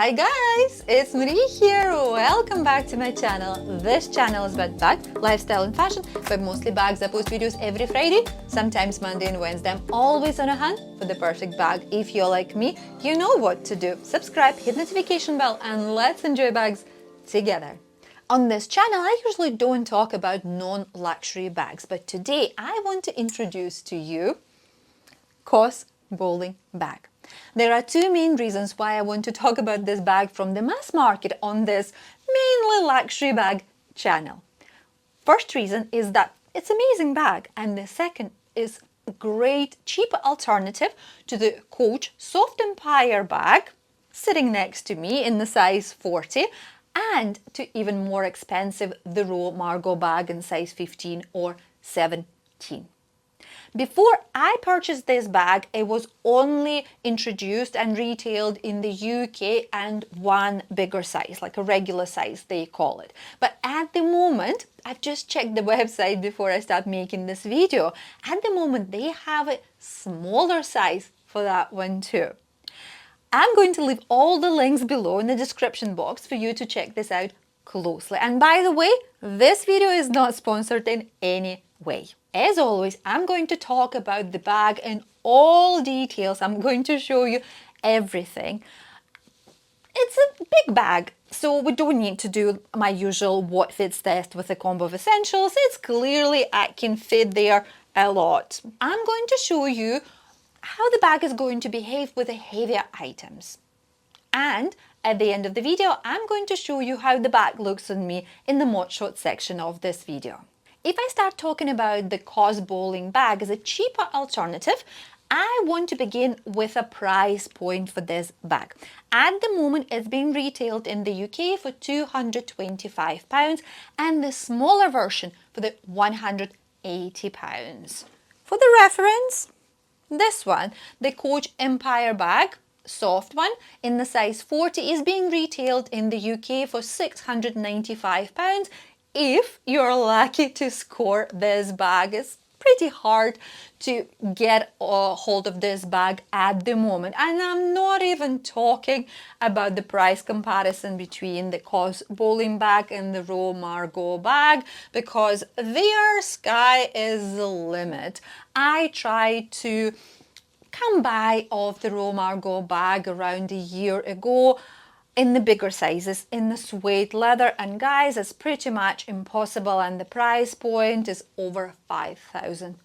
Hi guys, it's Marie here. Welcome back to my channel. This channel is about bag, lifestyle and fashion, but mostly bags. I post videos every Friday, sometimes Monday and Wednesday. I'm always on a hunt for the perfect bag. If you're like me, you know what to do. Subscribe, hit notification bell, and let's enjoy bags together. On this channel, I usually don't talk about non-luxury bags, but today I want to introduce to you COS Bowling Bag. There are two main reasons why I want to talk about this bag from the mass market on this mainly luxury bag channel. First reason is that it's an amazing bag, and the second is a great cheap alternative to the Coach Soft Empire bag sitting next to me in the size 40 and to even more expensive the Margaux bag in size 15 or 17. Before I purchased this bag, it was only introduced and retailed in the UK and one bigger size, like a regular size they call it. But at the moment, I've just checked the website before I start making this video. At the moment, they have a smaller size for that one too. I'm going to leave all the links below in the description box for you to check this out closely. And by the way, this video is not sponsored in any way. As always, I'm going to talk about the bag in all details. I'm going to show you everything. It's a big bag, so we don't need to do my usual what fits test with a combo of essentials. It's clearly I can fit there a lot. I'm going to show you how the bag is going to behave with the heavier items. And at the end of the video, I'm going to show you how the bag looks on me in the mod shot section of this video. If I start talking about the COS Bowling Bag as a cheaper alternative, I want to begin with a price point for this bag. At the moment, it's being retailed in the UK for £225 and the smaller version for the £180. For the reference, this one, the Coach Empire bag, soft one, in the size 40 is being retailed in the UK for £695. If you're lucky to score this bag. It's pretty hard to get a hold of this bag at the moment, and I'm not even talking about the price comparison between the COS Bowling Bag and the Margaux bag, because their sky is the limit. I tried to come by of the Margaux bag around a year ago in the bigger sizes, in the suede leather, and guys, it's pretty much impossible, and the price point is over £5,000.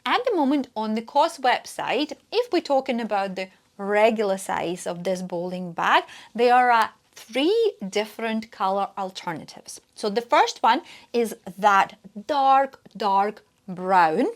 At the moment on the COS website, if we're talking about the regular size of this bowling bag, there are three different color alternatives. So the first one is that dark brown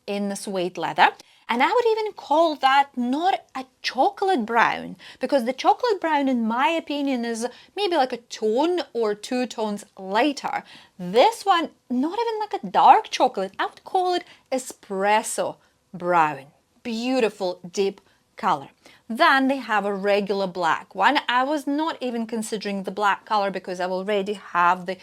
in the suede leather. And I would even call that not a chocolate brown, because the chocolate brown, in my opinion, is maybe like a tone or 2 tones lighter. This one, not even like a dark chocolate. I would call it espresso brown. Beautiful deep color. Then they have a regular black one. I was not even considering the black color because I already have the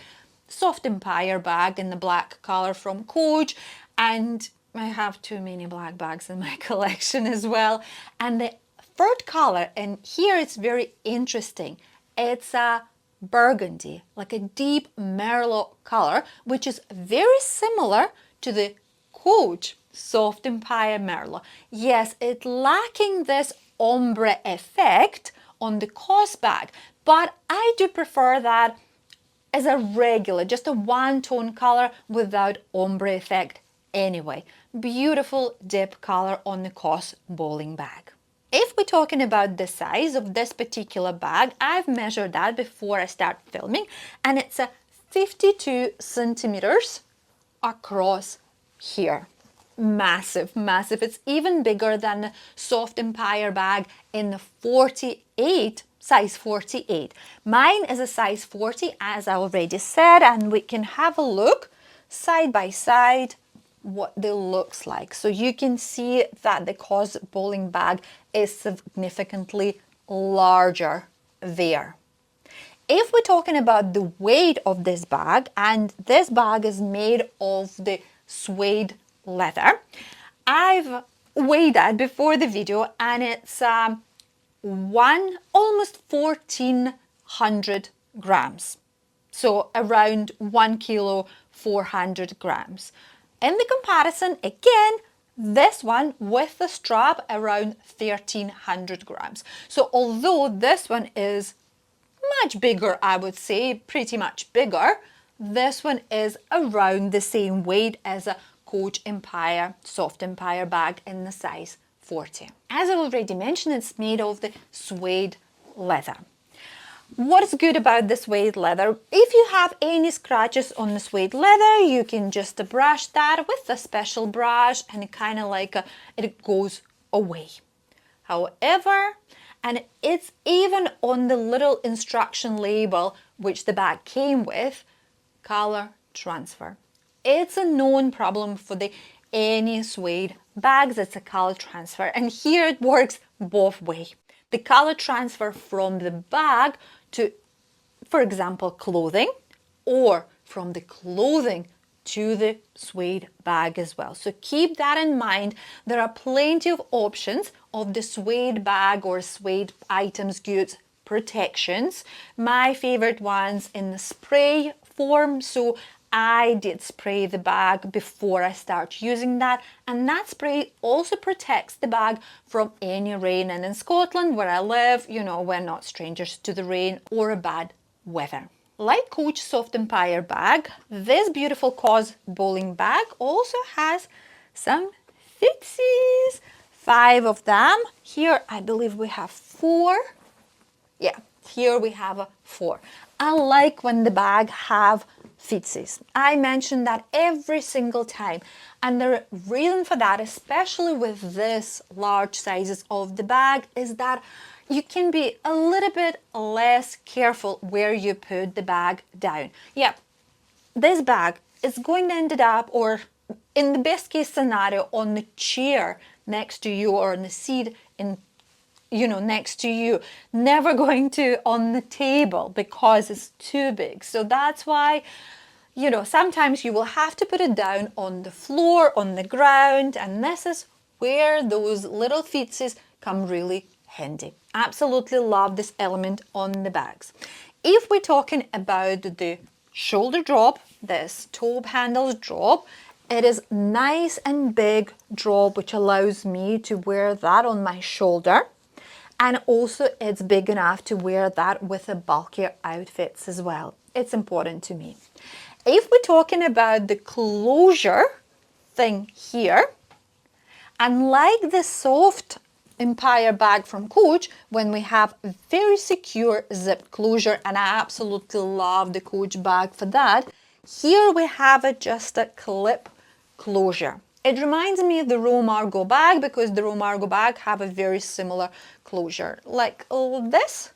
Soft Empire bag in the black color from Coach, and I have too many black bags in my collection as well. And the third color, and here it's very interesting, it's a burgundy, like a deep merlot color, which is very similar to the Coach Soft Empire merlot. Yes, it's lacking this ombre effect on the COS bag, but I do prefer that as a regular, just a one-tone color without ombre effect. Anyway, beautiful deep color on the COS Bowling Bag. If we're talking about the size of this particular bag, I've measured that before I start filming, and it's a 52 centimeters across here. Massive, massive. It's even bigger than the Soft Empire bag in the 48, size 48. Mine is a size 40, as I already said, and we can have a look side by side what they looks like. So you can see that the COS Bowling Bag is significantly larger there. If we're talking about the weight of this bag, and this bag is made of the suede leather, I've weighed that before the video, and it's almost 1400 grams. So around 1 kilo, 400 grams. In the comparison, again, this one with the strap around 1300 grams. So although this one is much bigger, I would say, pretty much bigger, this one is around the same weight as a Coach Empire Soft Empire bag in the size 40. As I already mentioned, it's made of the suede leather. What's good about the suede leather? If you have any scratches on the suede leather, you can just brush that with a special brush and it kind of like it goes away. However, and it's even on the little instruction label which the bag came with, color transfer. It's a known problem for any suede bags, it's a color transfer, and here it works both ways. The color transfer from the bag to, for example, clothing, or from the clothing to the suede bag as well. So keep that in mind. There are plenty of options of the suede bag or suede items, goods, protections. My favorite ones in the spray form. So I did spray the bag before I start using that, and that spray also protects the bag from any rain. And in Scotland where I live, you know, we're not strangers to the rain or a bad weather. Like Coach Soft Empire bag, this beautiful COS bowling bag also has some footsies, 5 of them. Here I believe we have 4. Yeah, here we have 4. I like when the bag have footsies. I mention that every single time, and the reason for that, especially with this large sizes of the bag, is that you can be a little bit less careful where you put the bag down. Yeah, this bag is going to end up, or in the best case scenario, on the chair next to you or on the seat next to you, never going to on the table because it's too big. So that's why, sometimes you will have to put it down on the floor, on the ground, and this is where those little footsies come really handy. Absolutely love this element on the bags. If we're talking about the shoulder drop, this toe handles drop, it is nice and big drop, which allows me to wear that on my shoulder. And also it's big enough to wear that with the bulkier outfits as well. It's important to me. If we're talking about the closure thing here, unlike the Soft Empire bag from Coach, when we have a very secure zipped closure, and I absolutely love the Coach bag for that, here we have just a clip closure. It reminds me of the Margaux bag because the Margaux bag have a very similar closure like this.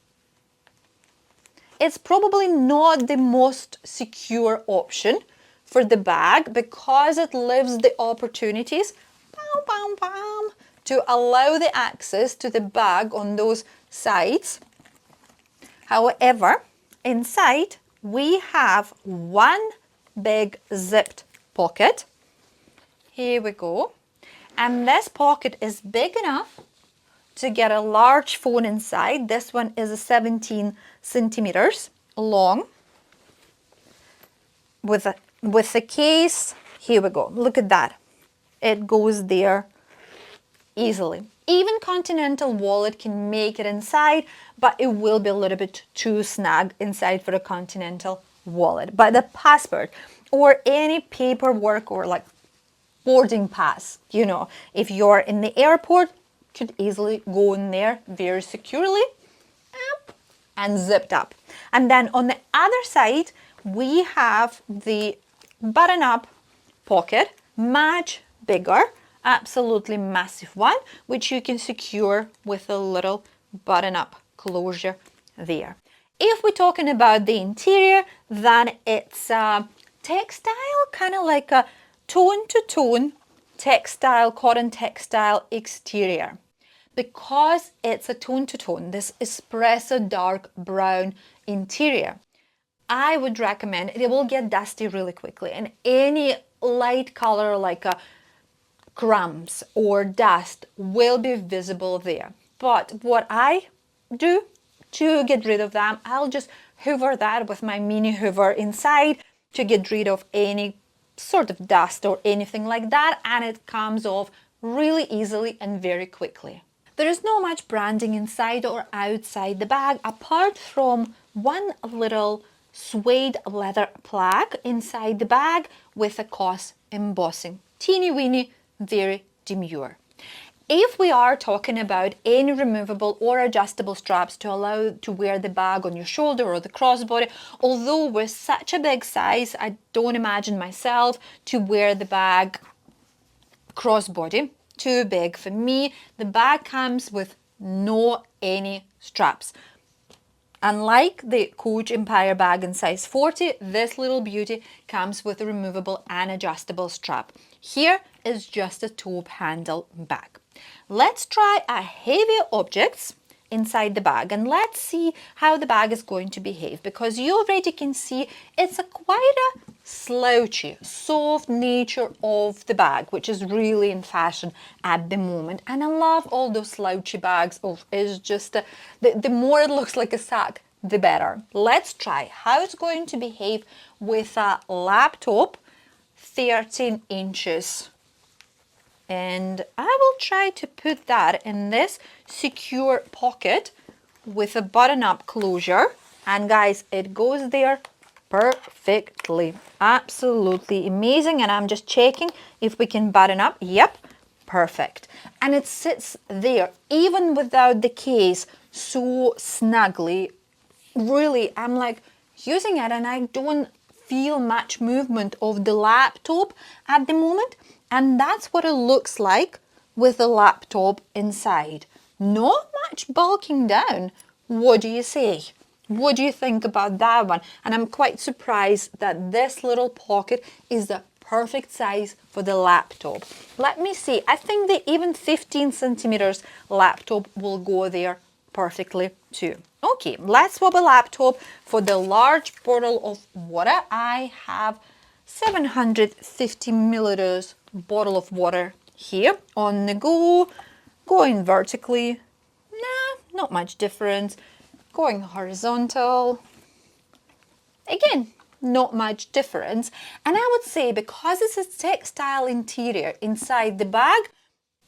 It's probably not the most secure option for the bag because it leaves the opportunities to allow the access to the bag on those sides. However, inside we have one big zipped pocket. Here we go. And this pocket is big enough to get a large phone inside. This one is 17 centimeters long. With the case, here we go. Look at that. It goes there easily. Even Continental wallet can make it inside, but it will be a little bit too snug inside for a Continental wallet. But the passport or any paperwork or like boarding pass, if you're in the airport, could easily go in there very securely and zipped up. And then on the other side, we have the button-up pocket, much bigger, absolutely massive one, which you can secure with a little button-up closure there. If we're talking about the interior, then it's textile, kind of like a tone-to-tone textile, cotton textile exterior. Because it's a tone-to-tone, this espresso dark brown interior, I would recommend, it will get dusty really quickly, and any light color like crumbs or dust will be visible there. But what I do to get rid of them, I'll just hoover that with my mini hoover inside to get rid of any sort of dust or anything like that, and it comes off really easily and very quickly. There is not much branding inside or outside the bag apart from one little suede leather plaque inside the bag with a COS embossing. Teeny weeny, very demure. If we are talking about any removable or adjustable straps to allow to wear the bag on your shoulder or the crossbody, although we're such a big size, I don't imagine myself to wear the bag crossbody. Too big for me. The bag comes with no any straps. Unlike the Coach Empire bag in size 40, this little beauty comes with a removable and adjustable strap. Here is just a top handle bag. Let's try a heavier objects inside the bag and let's see how the bag is going to behave, because you already can see it's a quite a slouchy, soft nature of the bag, which is really in fashion at the moment. And I love all those slouchy bags. Oh, it's just the more it looks like a sack, the better. Let's try how it's going to behave with a laptop 13 inches. And I will try to put that in this secure pocket with a button-up closure. And guys, it goes there perfectly. Absolutely amazing. And I'm just checking if we can button up. Yep, perfect. And it sits there even without the case so snugly. Really, I'm like using it and I don't feel much movement of the laptop at the moment. And that's what it looks like with the laptop inside. Not much bulking down. What do you say? What do you think about that one? And I'm quite surprised that this little pocket is the perfect size for the laptop. Let me see. I think that even 15 centimeters laptop will go there perfectly too. Okay, let's swap a laptop for the large bottle of water. I have 750 milliliters bottle of water here on the go. Going vertically, nah, not much difference. Going horizontal, again, not much difference. And I would say because it's a textile interior inside the bag,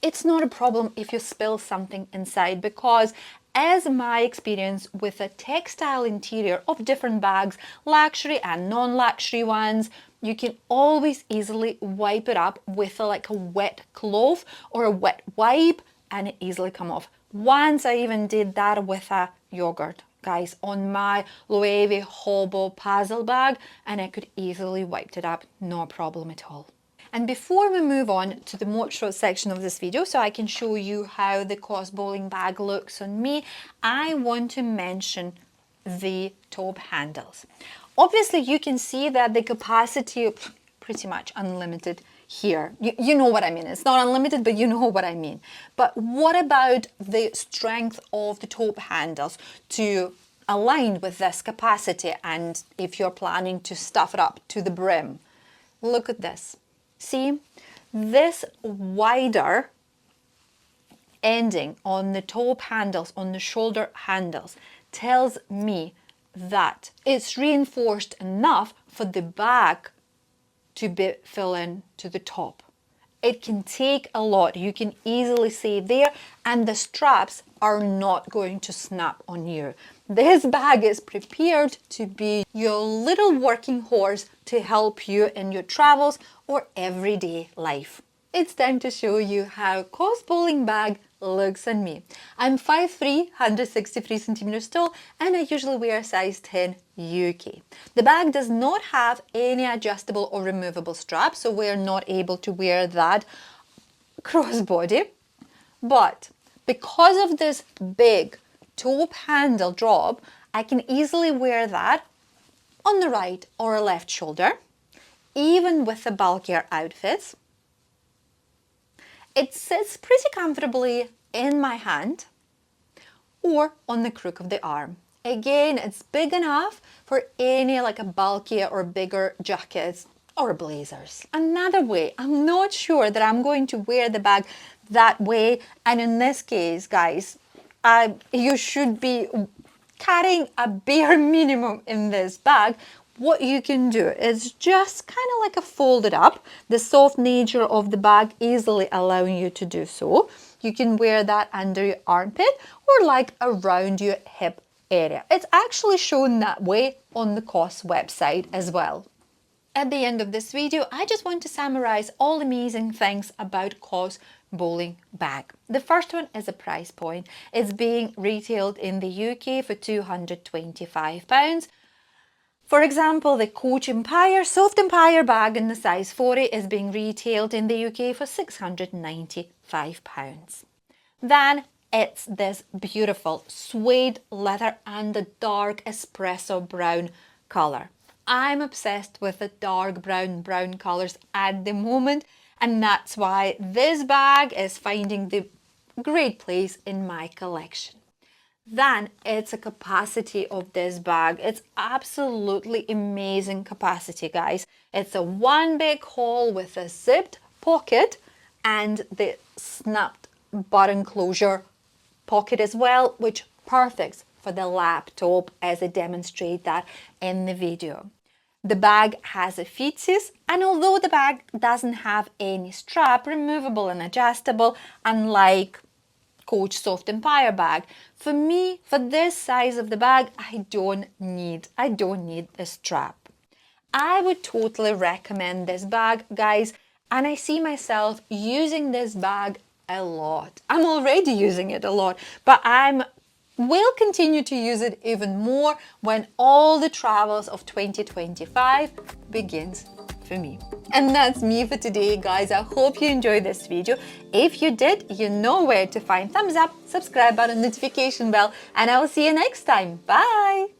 it's not a problem if you spill something inside, because as my experience with a textile interior of different bags, luxury and non-luxury ones, you can always easily wipe it up with like a wet cloth or a wet wipe and it easily come off. Once I even did that with a yogurt, guys, on my Loewe Hobo puzzle bag, and I could easily wipe it up, no problem at all. And before we move on to the Margaux section of this video, so I can show you how the COS bowling bag looks on me, I want to mention the top handles. Obviously, you can see that the capacity pretty much unlimited here. You know what I mean. It's not unlimited, but you know what I mean. But what about the strength of the top handles to align with this capacity, and if you're planning to stuff it up to the brim? Look at this. See, this wider ending on the top handles, on the shoulder handles, tells me that it's reinforced enough for the bag to fill in to the top. It can take a lot. You can easily see there, and the straps are not going to snap on you. This bag is prepared to be your little working horse to help you in your travels or everyday life. It's time to show you how COS bowling bag looks on me. I'm 5'3", 163 centimeters tall, and I usually wear size 10 UK. The bag does not have any adjustable or removable straps, so we're not able to wear that crossbody. But because of this big top handle drop, I can easily wear that on the right or left shoulder, even with the bulkier outfits. It sits pretty comfortably in my hand or on the crook of the arm. Again, it's big enough for any like a bulkier or bigger jackets or blazers. Another way, I'm not sure that I'm going to wear the bag that way. And in this case, guys, you should be carrying a bare minimum in this bag. What you can do is just kind of like a fold it up. The soft nature of the bag easily allowing you to do so. You can wear that under your armpit or like around your hip area. It's actually shown that way on the COS website as well. At the end of this video, I just want to summarize all amazing things about COS Bowling Bag. The first one is a price point. It's being retailed in the UK for £225. For example, the Coach Empire Soft Empire bag in the size 40 is being retailed in the UK for £695. Then it's this beautiful suede leather and a dark espresso brown colour. I'm obsessed with the dark brown colours at the moment, and that's why this bag is finding the great place in my collection. Then it's a capacity of this bag. It's absolutely amazing capacity, guys. It's a one big hole with a zipped pocket and the snapped button closure pocket as well, which perfect for the laptop, as I demonstrate that in the video. The bag has a feetsies, and although the bag doesn't have any strap, removable and adjustable, unlike Coach Soft Empire bag, for me, for this size of the bag, I don't need a strap. I would totally recommend this bag, guys, and I see myself using this bag a lot. I'm already using it a lot, but will continue to use it even more when all the travels of 2025 begins for me. And that's me for today, guys. I hope you enjoyed this video. If you did, you know where to find thumbs up, subscribe button, notification bell, and I will see you next time. Bye!